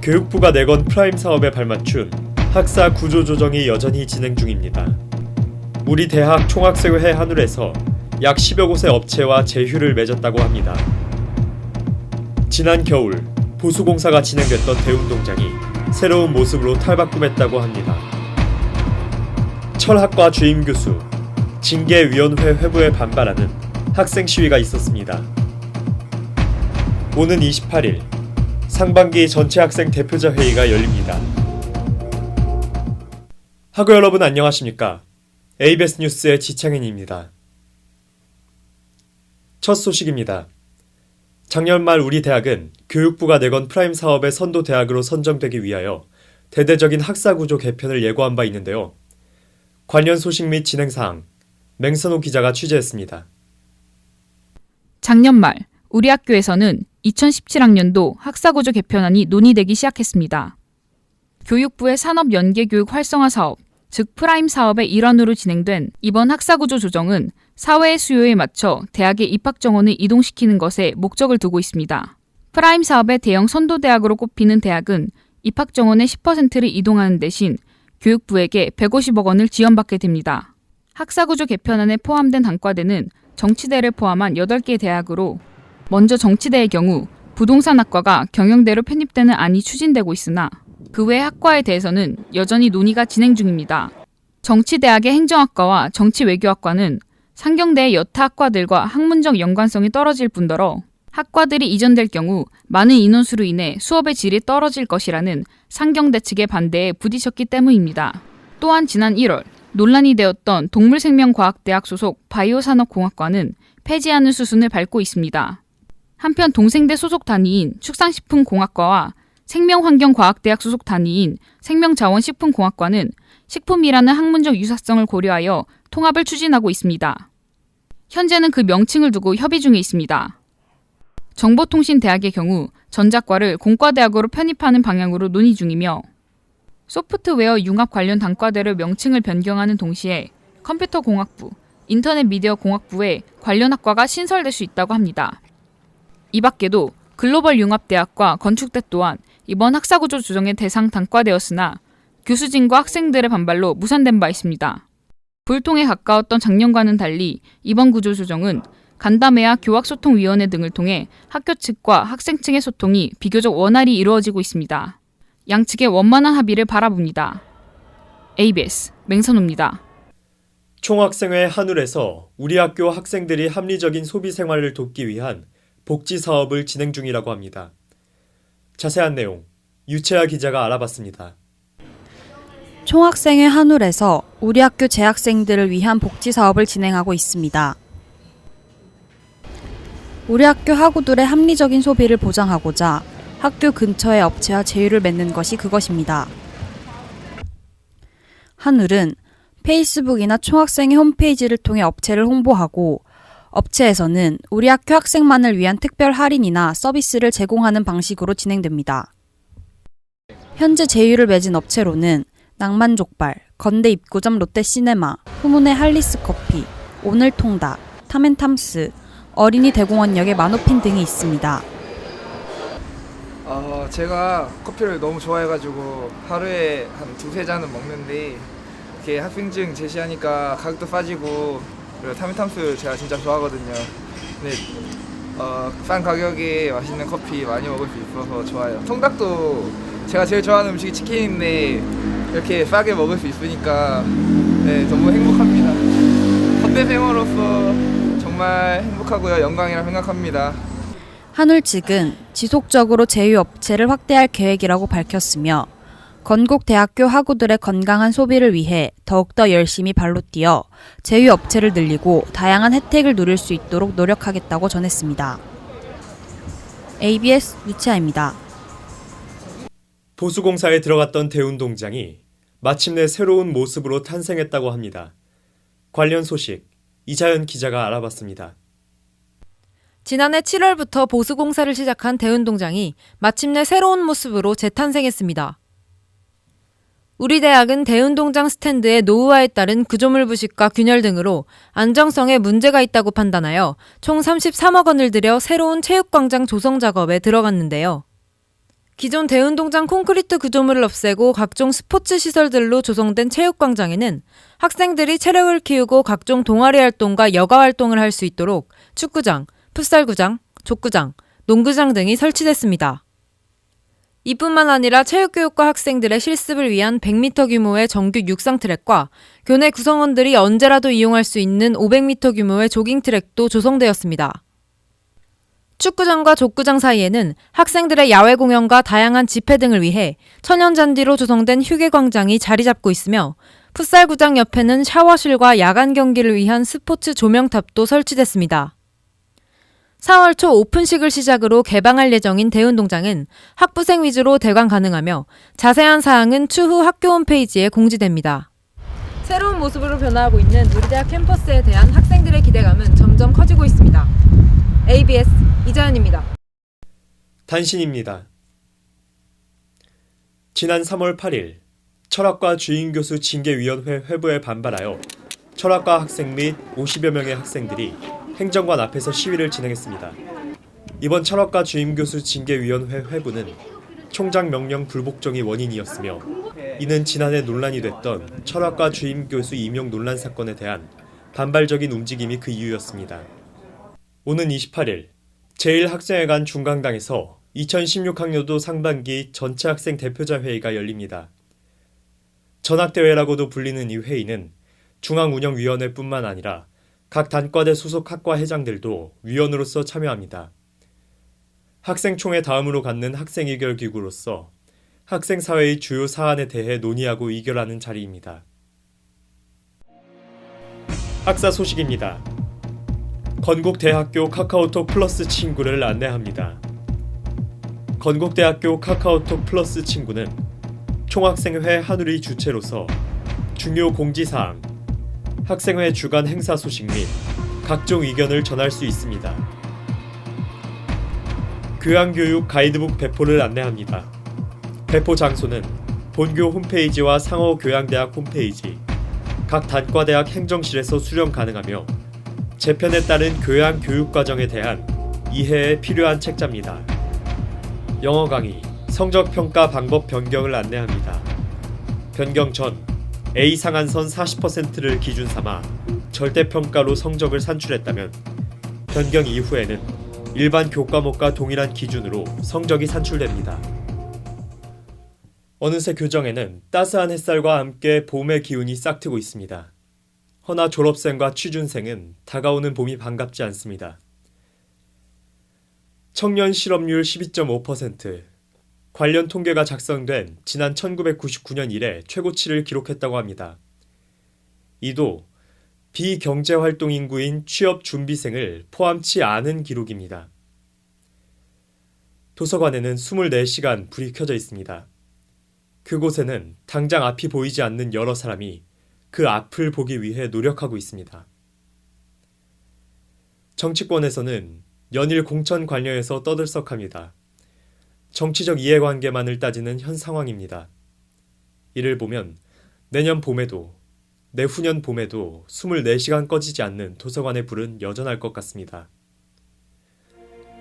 교육부가 내건 프라임 사업에 발맞춘 학사 구조조정이 여전히 진행 중입니다. 우리 대학 총학생회 한울에서 약 10여 곳의 업체와 제휴를 맺었다고 합니다. 지난 겨울 보수공사가 진행됐던 대운동장이 새로운 모습으로 탈바꿈했다고 합니다. 철학과 주임 교수, 징계위원회 회부에 반발하는 학생 시위가 있었습니다. 오는 28일 상반기 전체 학생 대표자 회의가 열립니다. 학우 여러분 안녕하십니까? ABS 뉴스의 지창현입니다. 첫 소식입니다. 작년 말 우리 대학은 교육부가 내건 프라임 사업의 선도 대학으로 선정되기 위하여 대대적인 학사구조 개편을 예고한 바 있는데요. 관련 소식 및 진행사항, 맹선호 기자가 취재했습니다. 작년 말 우리 학교에서는 2017학년도 학사구조 개편안이 논의되기 시작했습니다. 교육부의 산업연계교육 활성화 사업, 즉 프라임 사업의 일환으로 진행된 이번 학사구조 조정은 사회의 수요에 맞춰 대학의 입학 정원을 이동시키는 것에 목적을 두고 있습니다. 프라임 사업의 대형 선도대학으로 꼽히는 대학은 입학 정원의 10%를 이동하는 대신 교육부에게 150억 원을 지원받게 됩니다. 학사구조 개편안에 포함된 단과대는 정치대를 포함한 8개 대학으로 먼저 정치대의 경우 부동산학과가 경영대로 편입되는 안이 추진되고 있으나 그 외 학과에 대해서는 여전히 논의가 진행 중입니다. 정치대학의 행정학과와 정치외교학과는 상경대의 여타 학과들과 학문적 연관성이 떨어질 뿐더러 학과들이 이전될 경우 많은 인원수로 인해 수업의 질이 떨어질 것이라는 상경대 측의 반대에 부딪혔기 때문입니다. 또한 지난 1월 논란이 되었던 동물생명과학대학 소속 바이오산업공학과는 폐지하는 수순을 밟고 있습니다. 한편 동생대 소속 단위인 축산식품공학과와 생명환경과학대학 소속 단위인 생명자원식품공학과는 식품이라는 학문적 유사성을 고려하여 통합을 추진하고 있습니다. 현재는 그 명칭을 두고 협의 중에 있습니다. 정보통신대학의 경우 전자과를 공과대학으로 편입하는 방향으로 논의 중이며 소프트웨어 융합 관련 단과대로 명칭을 변경하는 동시에 컴퓨터공학부, 인터넷미디어공학부에 관련 학과가 신설될 수 있다고 합니다. 이 밖에도 글로벌 융합대학과 건축대 또한 이번 학사구조 조정의 대상 단과되었으나 교수진과 학생들의 반발로 무산된 바 있습니다. 불통에 가까웠던 작년과는 달리 이번 구조 조정은 간담회와 교학소통위원회 등을 통해 학교 측과 학생 측의 소통이 비교적 원활히 이루어지고 있습니다. 양측의 원만한 합의를 바라봅니다. ABS 맹선호입니다. 총학생회 한울에서 우리 학교 학생들이 합리적인 소비 생활을 돕기 위한 복지 사업을 진행 중이라고 합니다. 자세한 내용 유채아 기자가 알아봤습니다. 총학생회 한울에서 우리 학교 재학생들을 위한 복지 사업을 진행하고 있습니다. 우리 학교 학우들의 합리적인 소비를 보장하고자 학교 근처의 업체와 제휴를 맺는 것이 그것입니다. 한울은 페이스북이나 총학생회 홈페이지를 통해 업체를 홍보하고 업체에서는 우리 학교 학생만을 위한 특별 할인이나 서비스를 제공하는 방식으로 진행됩니다. 현재 제휴를 맺은 업체로는 낭만족발, 건대입구점 롯데시네마, 후문의 할리스커피, 오늘통닭, 탐앤탐스, 어린이 대공원역의 마노핀 등이 있습니다. 제가 커피를 너무 좋아해가지고 하루에 한 두세 잔은 먹는데 이렇게 학생증 제시하니까 가격도 싸지고 그리고 탐앤탐스 제가 진짜 좋아하거든요. 근데 싼 가격에 맛있는 커피 많이 먹을 수 있어서 좋아요. 통닭도 제가 제일 좋아하는 음식이 치킨인데 이렇게 싸게 먹을 수 있으니까 너무 행복합니다. 건대생으로서 정말 행복하고요. 영광이라 생각합니다. 한울 측은 지속적으로 제휴 업체를 확대할 계획이라고 밝혔으며 건국대학교 학우들의 건강한 소비를 위해 더욱더 열심히 발로 뛰어 제휴 업체를 늘리고 다양한 혜택을 누릴 수 있도록 노력하겠다고 전했습니다. ABS 유채아입니다. 보수공사에 들어갔던 대운동장이 마침내 새로운 모습으로 탄생했다고 합니다. 관련 소식 이자연 기자가 알아봤습니다. 지난해 7월부터 보수공사를 시작한 대운동장이 마침내 새로운 모습으로 재탄생했습니다. 우리 대학은 대운동장 스탠드의 노후화에 따른 구조물 부식과 균열 등으로 안정성에 문제가 있다고 판단하여 총 33억 원을 들여 새로운 체육광장 조성 작업에 들어갔는데요. 기존 대운동장 콘크리트 구조물을 없애고 각종 스포츠 시설들로 조성된 체육광장에는 학생들이 체력을 키우고 각종 동아리 활동과 여가 활동을 할 수 있도록 축구장, 풋살구장, 족구장, 농구장 등이 설치됐습니다. 이뿐만 아니라 체육교육과 학생들의 실습을 위한 100m 규모의 정규 육상 트랙과 교내 구성원들이 언제라도 이용할 수 있는 500m 규모의 조깅 트랙도 조성되었습니다. 축구장과 족구장 사이에는 학생들의 야외 공연과 다양한 집회 등을 위해 천연잔디로 조성된 휴게광장이 자리 잡고 있으며 풋살구장 옆에는 샤워실과 야간 경기를 위한 스포츠 조명탑도 설치됐습니다. 4월 초 오픈식을 시작으로 개방할 예정인 대운동장은 학부생 위주로 대관 가능하며 자세한 사항은 추후 학교 홈페이지에 공지됩니다. 새로운 모습으로 변화하고 있는 우리 대학 캠퍼스에 대한 학생들의 기대감은 점점 커지고 있습니다. ABS 이자연입니다. 단신입니다. 지난 3월 8일 철학과 주임교수 징계위원회 회부에 반발하여 철학과 학생 및 50여 명의 학생들이 행정관 앞에서 시위를 진행했습니다. 이번 철학과 주임교수 징계위원회 회부는 총장 명령 불복종이 원인이었으며 이는 지난해 논란이 됐던 철학과 주임교수 임용 논란 사건에 대한 반발적인 움직임이 그 이유였습니다. 오는 28일 제1학생회관 중강당에서 2016학년도 상반기 전체 학생 대표자 회의가 열립니다. 전학대회라고도 불리는 이 회의는 중앙운영위원회뿐만 아니라 각 단과대 소속 학과 회장들도 위원으로서 참여합니다. 학생총회 다음으로 갖는 학생의결기구로서 학생사회의 주요 사안에 대해 논의하고 의결하는 자리입니다. 학사 소식입니다. 건국대학교 카카오톡 플러스 친구를 안내합니다. 건국대학교 카카오톡 플러스 친구는 총학생회 한우리 주체로서 중요 공지사항, 학생회 주간 행사 소식 및 각종 의견을 전할 수 있습니다. 교양교육 가이드북 배포를 안내합니다. 배포 장소는 본교 홈페이지와 상호교양대학 홈페이지, 각 단과대학 행정실에서 수령 가능하며 재편에 따른 교양교육과정에 대한 이해에 필요한 책자입니다. 영어 강의, 성적평가 방법 변경을 안내합니다. 변경 전 A 상한선 40%를 기준 삼아 절대평가로 성적을 산출했다면 변경 이후에는 일반 교과목과 동일한 기준으로 성적이 산출됩니다. 어느새 교정에는 따스한 햇살과 함께 봄의 기운이 싹트고 있습니다. 허나 졸업생과 취준생은 다가오는 봄이 반갑지 않습니다. 청년 실업률 12.5%, 관련 통계가 작성된 지난 1999년 이래 최고치를 기록했다고 합니다. 이도 비경제활동 인구인 취업준비생을 포함치 않은 기록입니다. 도서관에는 24시간 불이 켜져 있습니다. 그곳에는 당장 앞이 보이지 않는 여러 사람이 그 앞을 보기 위해 노력하고 있습니다. 정치권에서는 연일 공천 관련해서 떠들썩합니다. 정치적 이해관계만을 따지는 현 상황입니다. 이를 보면 내년 봄에도 내후년 봄에도 24시간 꺼지지 않는 도서관의 불은 여전할 것 같습니다.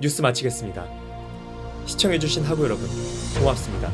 뉴스 마치겠습니다. 시청해주신 학우 여러분 고맙습니다.